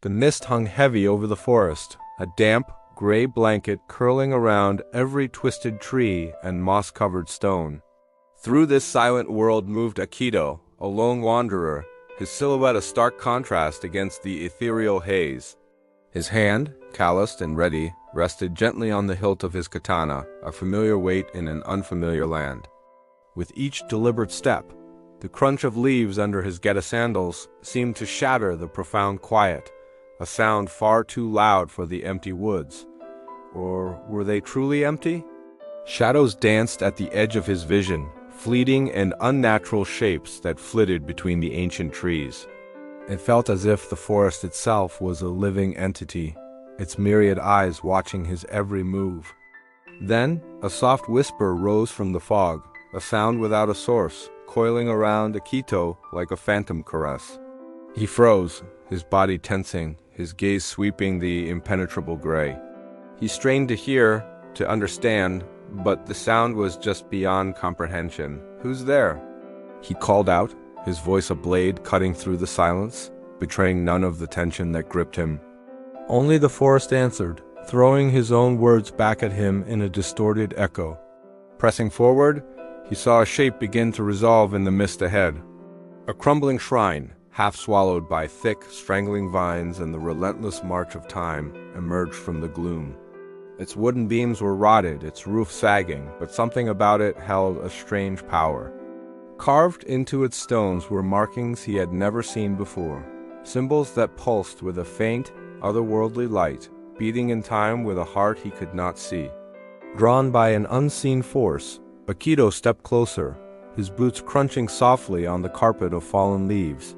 The mist hung heavy over the forest, a damp, gray blanket curling around every twisted tree and moss-covered stone. Through this silent world moved Akito, a lone wanderer, his silhouette a stark contrast against the ethereal haze. His hand, calloused and ready, rested gently on the hilt of his katana, a familiar weight in an unfamiliar land. With each deliberate step, the crunch of leaves under his geta sandals seemed to shatter the profound quiet, a sound far too loud for the empty woods. Or were they truly empty? Shadows danced at the edge of his vision, fleeting and unnatural shapes that flitted between the ancient trees. It felt as if the forest itself was a living entity, its myriad eyes watching his every move. Then, a soft whisper rose from the fog, a sound without a source, coiling around Akito like a phantom caress. He froze, his body tensing, his gaze sweeping the impenetrable gray. He strained to hear, to understand, but the sound was just beyond comprehension. "Who's there?" He called out, his voice a blade cutting through the silence, betraying none of the tension that gripped him. Only the forest answered, throwing his own words back at him in a distorted echo. Pressing forward, he saw a shape begin to resolve in the mist ahead. A crumbling shrine, half swallowed by thick, strangling vines and the relentless march of time, emerged from the gloom. Its wooden beams were rotted, its roof sagging, but something about it held a strange power. Carved into its stones were markings he had never seen before, symbols that pulsed with a faint, otherworldly light, beating in time with a heart he could not see. Drawn by an unseen force, Akito stepped closer, his boots crunching softly on the carpet of fallen leaves.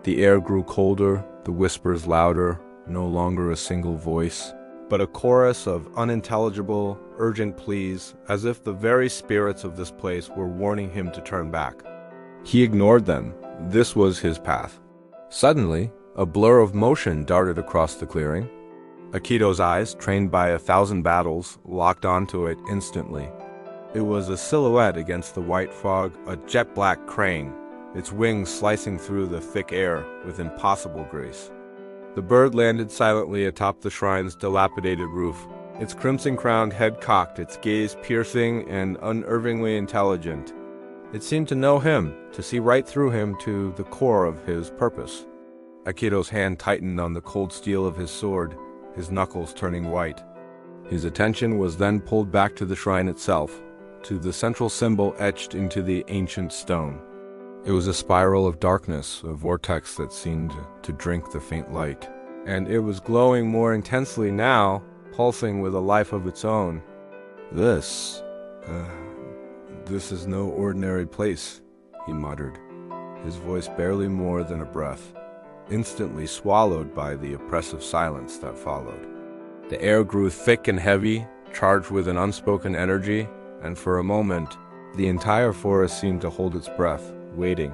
The air grew colder, the whispers louder, no longer a single voice, but a chorus of unintelligible, urgent pleas, as if the very spirits of this place were warning him to turn back. He ignored them. This was his path. Suddenly, a blur of motion darted across the clearing. Akito's eyes, trained by 1,000 battles, locked onto it instantly. It was a silhouette against the white fog, a jet-black crane, its wings slicing through the thick air with impossible grace. The bird landed silently atop the shrine's dilapidated roof, its crimson-crowned head cocked, its gaze piercing and unervingly intelligent. It seemed to know him, to see right through him to the core of his purpose. Akito's hand tightened on the cold steel of his sword, his knuckles turning white. His attention was then pulled back to the shrine itself, to the central symbol etched into the ancient stone. It was a spiral of darkness, a vortex that seemed to drink the faint light. And it was glowing more intensely now, pulsing with a life of its own. This is no ordinary place," he muttered, his voice barely more than a breath, instantly swallowed by the oppressive silence that followed. The air grew thick and heavy, charged with an unspoken energy, and for a moment, the entire forest seemed to hold its breath, waiting.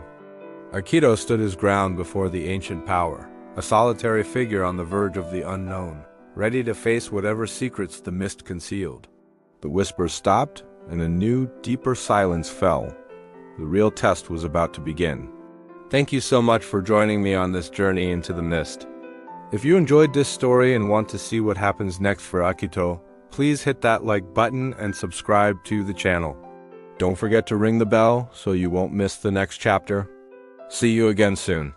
Akito stood his ground before the ancient power, a solitary figure on the verge of the unknown, ready to face whatever secrets the mist concealed. The whispers stopped, and a new, deeper silence fell. The real test was about to begin. Thank you so much for joining me on this journey into the mist. If you enjoyed this story and want to see what happens next for Akito, please hit that like button and subscribe to the channel. Don't forget to ring the bell so you won't miss the next chapter. See you again soon.